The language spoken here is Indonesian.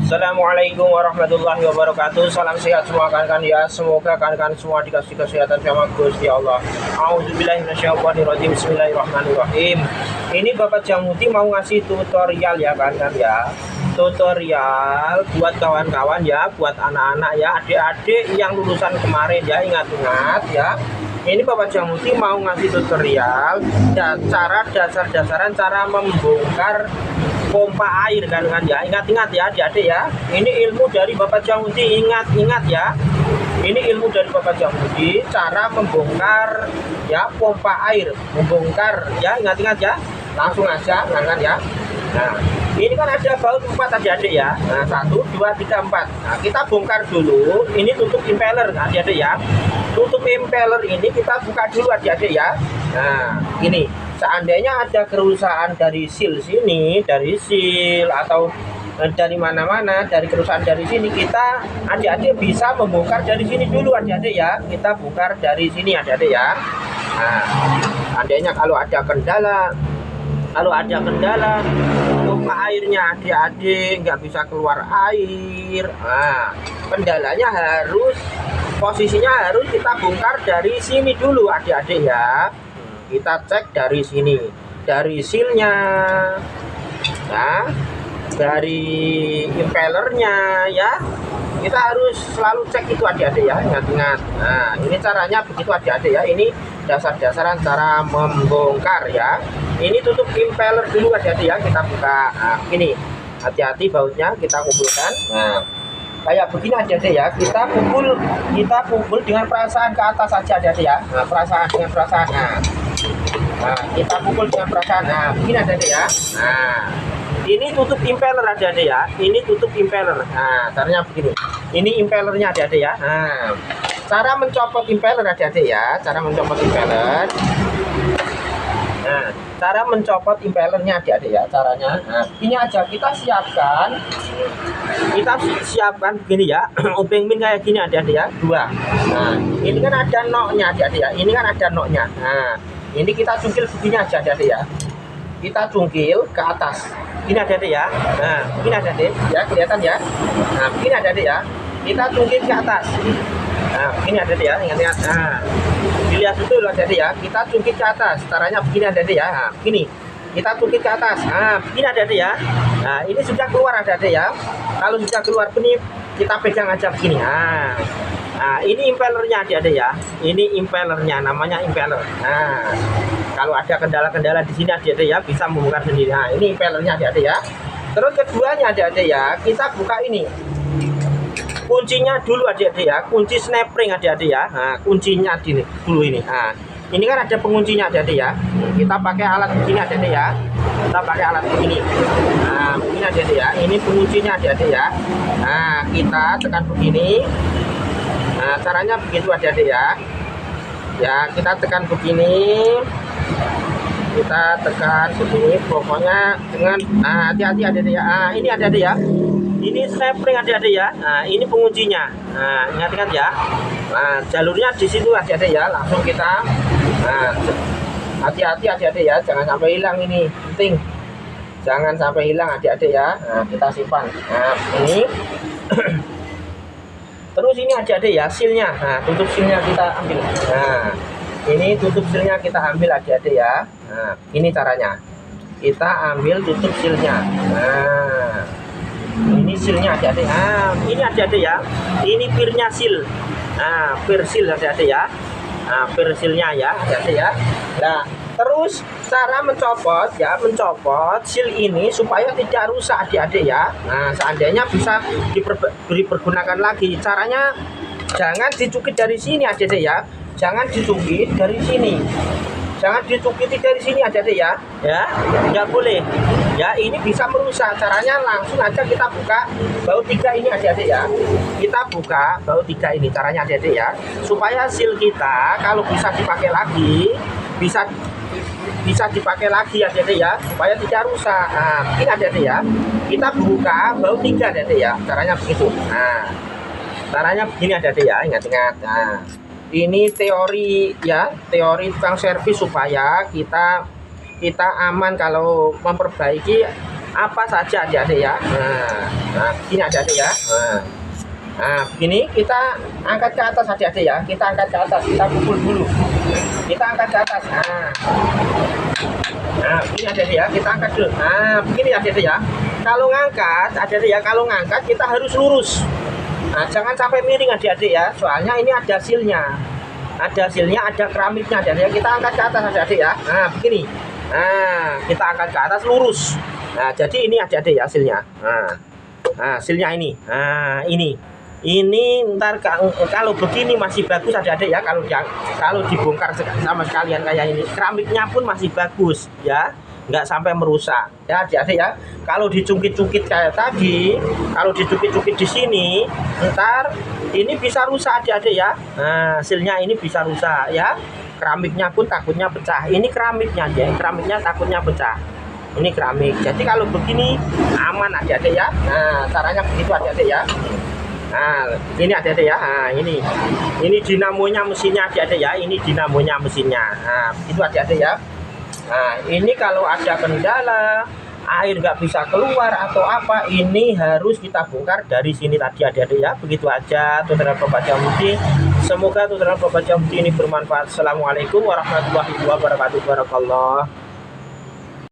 Assalamualaikum warahmatullahi wabarakatuh. Salam sehat semua kan ya. Semoga kan semua dikasih kesehatan sama Gusti Allah. Auzubillahi minasyaitonirrajim. Bismillahirrahmanirrahim. Ini Bapak Jamuti mau ngasih tutorial ya kan ya. Tutorial buat kawan-kawan ya, buat anak-anak ya, adik-adik yang lulusan kemarin ya, ingat-ingat ya. Ini Bapak Jamuti mau ngasih tutorial cara dasar-dasaran cara membongkar pompa air kan ya. Ingat-ingat ya adik-adik ya. Ini ilmu dari Bapak Jamuti, ingat-ingat ya. Ini ilmu dari Bapak Jamuti cara membongkar ya pompa air, membongkar ya, ingat-ingat ya. Langsung aja kan ya. Nah, ini kan ada baut 4 adik-adik ya. Nah, 1 2 3 4. Nah, kita bongkar dulu. Ini tutup impeller adik-adik ya. Tutup impeller ini kita buka dulu adik-adik ya. Nah, ini seandainya ada kerusakan dari seal sini, dari seal atau dari mana-mana, dari kerusakan dari sini, kita adik-adik bisa membongkar dari sini dulu adik-adik ya. Kita bongkar dari sini adik-adik ya. Nah, seandainya kalau ada kendala pompa airnya adik-adik nggak bisa keluar air, nah kendalanya posisinya harus kita bongkar dari sini dulu adik-adik ya. Kita cek dari sini, dari sealnya ya, dari impellernya ya, kita harus selalu cek itu adik-adik ya, ingat-ingat. Nah, ini caranya begitu adik-adik ya. Ini dasar-dasaran cara membongkar ya. Ini tutup impeller dulu adik-adik ya, kita buka. Nah, ini hati-hati bautnya kita kumpulkan. Nah, kayak begini adik-adik ya, kita pukul dengan perasaan ke atas saja adik-adik ya. Nah, dengan perasaan. Nah, kita pukul dengan perasaan. Nah, begini adik-adik ya. Nah, ini tutup impeller adik-adik ya. Ini tutup impeller. Nah, caranya begini. Ini impellernya adik-adik ya. Nah, cara mencopot impeller adik-adik ya. Cara mencopot impeller. Nah, cara mencopot impellernya adik-adik ya. Caranya. Nah, ini aja kita siapkan begini ya. Obeng min kayak gini adik-adik ya. 2. Nah, ini kan ada noknya adik-adik ya. Ini kan ada noknya. Nah, ini kita cungkil begini aja adik-adik ya. Kita cungkil ke atas. Ini adik-adik ya. Nah, ini adik-adik ya, kelihatan ya. Nah, begini adik-adik ya. Kita cungkil ke atas. Nah, begini adik-adik ya, ingat-ingat. Nah, dilihat betul adik-adik ya. Kita cungkil ke atas. Caranya begini adik-adik ya. Nah, begini. Kita cungkil ke atas. Nah, begini adik-adik ya. Nah, ini sudah keluar adik-adik ya. Kalau sudah keluar ini kita pegang aja begini. Nah, ini impellernya adik-adik ya. Ini impellernya, namanya impeller. Nah, kalau ada kendala-kendala di sini adik-adik ya, bisa membongkar sendiri. Nah, ini impellernya adik-adik ya. Terus keduanya adik-adik ya, kita buka ini. Kuncinya dulu adik-adik ya, kunci snap ring adik-adik ya. Nah, kuncinya dulu ini. Nah, ini kan ada penguncinya adik-adik ya. Kita pakai alat begini adik-adik ya. Kita pakai alat begini. Nah, begini adik-adik ya. Ini penguncinya adik-adik ya. Nah, kita tekan begini. Nah, caranya begitu adik-adik ya. Ya, kita tekan begini. Kita tekan begini, pokoknya dengan hati-hati adik-adik ya. Nah, ini adik-adik ya. Ini snap ring adik-adik ya. Nah, ini penguncinya. Nah, ingat-ingat ya. Nah, jalurnya di situ adik-adik ya. Langsung kita hati-hati adik-adik ya, jangan sampai hilang ini. Penting. Jangan sampai hilang adik-adik ya. Nah, kita simpan. Nah, ini terus ini adik-adik ya, sealnya. Nah, tutup sealnya kita ambil. Nah, ini tutup sealnya kita ambil adik-adik ya. Nah, ini caranya. Kita ambil tutup sealnya. Nah, ini sealnya adik-adik. Nah, ini adik-adik ya. Ini pirnya seal. Nah, pir seal adik-adik ya. Nah, pir sealnya ya adik-adik ya. Nah, terus cara mencopot mencopot seal ini supaya tidak rusak adik-adik ya. Nah, seandainya bisa dipergunakan lagi. Caranya jangan dicukit dari sini adik-adik ya. Jangan dicukit dari sini. Jangan dicukiti dari sini adik-adik ya. Ya, nggak boleh. Ya, ini bisa merusak. Caranya langsung aja kita buka baut 3 ini adik-adik ya. Kita buka baut 3 ini caranya adik-adik ya. Supaya seal kita kalau bisa dipakai lagi, bisa dipakai lagi adik-adik ya, supaya tidak rusak. Nah, ini adik-adik ya. Kita buka baut 3 adik-adik ya. Caranya begitu. Nah, caranya begini adik-adik ya, ingat-ingat. Nah, ini teori ya, teori tukang servis supaya kita aman kalau memperbaiki apa saja adik-adik ya. Nah, begini adik-adik ya. Nah, begini kita angkat ke atas adik-adik ya. Kita angkat ke atas, kita pukul dulu. Kita angkat ke atas. Nah, begini adik-adik ya. Kita angkat dulu. Nah, begini adik-adik ya. Kalau ngangkat, adik-adik ya, kalau ngangkat kita harus lurus. Nah, jangan sampai miring adik-adik ya. Soalnya ini ada hasilnya. Ada hasilnya, ada keramiknya adik-adik ya. Kita angkat ke atas adik-adik ya. Nah, begini. Nah, kita angkat ke atas lurus. Nah, jadi ini adik-adik ya hasilnya. Nah, hasilnya ini. Nah, ini ntar kalau begini masih bagus adik-adik ya, kalau dibongkar sama sekalian kayak ini, keramiknya pun masih bagus ya, nggak sampai merusak ya adik-adik ya. Kalau dicungkit-cungkit kayak tadi, kalau dicungkit-cungkit di sini, ntar ini bisa rusak adik-adik ya. Nah, hasilnya ini bisa rusak ya, keramiknya pun takutnya pecah. Ini keramiknya aja, keramiknya takutnya pecah. Ini keramik, jadi kalau begini aman adik-adik ya. Nah, caranya begitu adik-adik ya. Nah, ini adik-adik ya. Nah, ini dinamonya mesinnya adik-adik ya. Ini dinamonya mesinnya. Nah, itu adik-adik ya. Nah, ini kalau ada kendala air nggak bisa keluar atau apa, ini harus kita bongkar dari sini tadi adik-adik ya. Begitu aja tutorial Bapak Jamudi. Semoga tutorial Bapak Jamudi ini bermanfaat. Assalamualaikum warahmatullahi wabarakatuh.